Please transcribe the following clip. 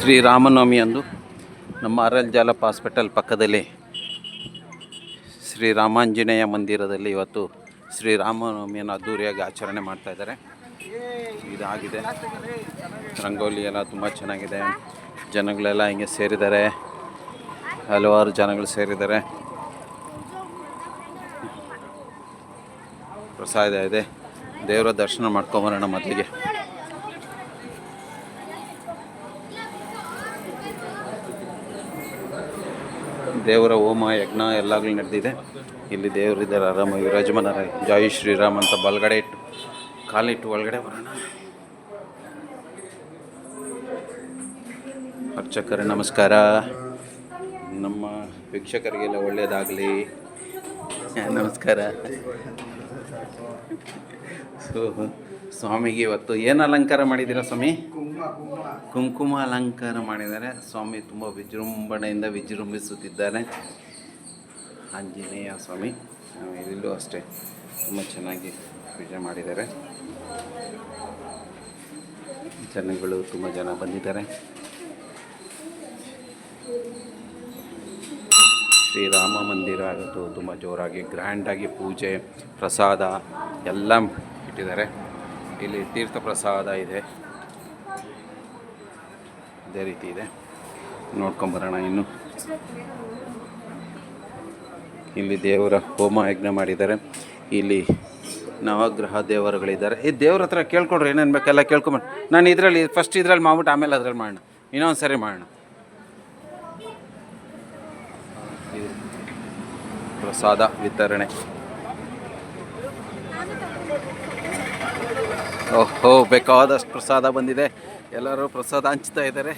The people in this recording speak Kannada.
ಶ್ರೀರಾಮನವಮಿಯಂದು ನಮ್ಮ ಅರಲ್ಜಾಲಪ್ ಹಾಸ್ಪಿಟಲ್ ಪಕ್ಕದಲ್ಲಿ ಶ್ರೀರಾಮಾಂಜನೇಯ ಮಂದಿರದಲ್ಲಿ ಇವತ್ತು ಶ್ರೀರಾಮನವಮಿಯನ್ನು ಅದ್ದೂರಿಯಾಗಿ ಆಚರಣೆ ಮಾಡ್ತಾಯಿದ್ದಾರೆ. ಇದಾಗಿದೆ ರಂಗೋಲಿ ಎಲ್ಲ ತುಂಬ ಚೆನ್ನಾಗಿದೆ. ಜನಗಳೆಲ್ಲ ಹಿಂಗೆ ಸೇರಿದ್ದಾರೆ, ಹಲವಾರು ಜನಗಳು ಸೇರಿದ್ದಾರೆ. ಪ್ರಸಾದ ಇದೆ, ದೇವರ ದರ್ಶನ ಮಾಡ್ಕೊಂಬರೋಣ ಮೊದಲಿಗೆ. ದೇವರ ಹೋಮ ಯಜ್ಞ ಎಲ್ಲಾಗಲೂ ನಡೆದಿದೆ. ಇಲ್ಲಿ ದೇವರಿದ್ದಾರೆ, ಆರಾಮ ವಿರಾಜಮಾನರ. ಜೈ ಶ್ರೀರಾಮ್ ಅಂತ ಬಲಗಡೆ ಇಟ್ಟು ಕಾಲಿಟ್ಟು ಒಳಗಡೆ ಬರೋಣ. ಅರ್ಚಕರೇ ನಮಸ್ಕಾರ. ನಮ್ಮ ವೀಕ್ಷಕರಿಗೆಲ್ಲ ಒಳ್ಳೆಯದಾಗಲಿ. ನಮಸ್ಕಾರ. ಸ್ವಾಮಿಗೆ ಇವತ್ತು ಏನು ಅಲಂಕಾರ ಮಾಡಿದ್ದೀರಾ ಸ್ವಾಮಿ? ಕುಂಕುಮ ಅಲಂಕಾರ ಮಾಡಿದ್ದಾರೆ. ಸ್ವಾಮಿ ತುಂಬ ವಿಜೃಂಭಣೆಯಿಂದ ವಿಜೃಂಭಿಸುತ್ತಿದ್ದಾರೆ. ಆಂಜನೇಯ ಸ್ವಾಮಿ ಇಲ್ಲೂ ಅಷ್ಟೇ ತುಂಬ ಚೆನ್ನಾಗಿ ಪೂಜೆ ಮಾಡಿದ್ದಾರೆ. ಜನಗಳು ತುಂಬ ಜನ ಬಂದಿದ್ದಾರೆ. ಶ್ರೀರಾಮ ಮಂದಿರ ಆಗಿತ್ತು, ತುಂಬ ಜೋರಾಗಿ ಗ್ರ್ಯಾಂಡಾಗಿ ಪೂಜೆ ಪ್ರಸಾದ ಎಲ್ಲ ಇಟ್ಟಿದ್ದಾರೆ. ಇಲ್ಲಿ ತೀರ್ಥ ಪ್ರಸಾದ ಇದೆ, ಅದೇ ರೀತಿ ಇದೆ. ನೋಡ್ಕೊಂಬರೋಣ. ಇನ್ನು ಇಲ್ಲಿ ದೇವರ ಹೋಮ ಯಜ್ಞ ಮಾಡಿದ್ದಾರೆ. ಇಲ್ಲಿ ನವಗ್ರಹ ದೇವರುಗಳಿದ್ದಾರೆ. ಈ ದೇವ್ರ ಹತ್ರ ಕೇಳ್ಕೊಡ್ರಿ, ಏನೇನು ಬೇಕೆಲ್ಲ ಕೇಳ್ಕೊಂಬ. ನಾನು ಇದರಲ್ಲಿ ಫಸ್ಟ್ ಇದರಲ್ಲಿ ಮಾಡ್ಬಿಟ್ಟು ಆಮೇಲೆ ಅದ್ರಲ್ಲಿ ಮಾಡೋಣ, ಇನ್ನೊಂದು ಸರಿ ಮಾಡೋಣ. ಪ್ರಸಾದ ವಿತರಣೆ. ಓಹೋ, ಬೇಕಾದಷ್ಟು ಪ್ರಸಾದ ಬಂದಿದೆ. ಎಲ್ಲರೂ ಪ್ರಸಾದ ಹಂಚ್ತಾ ಇದ್ದಾರೆ.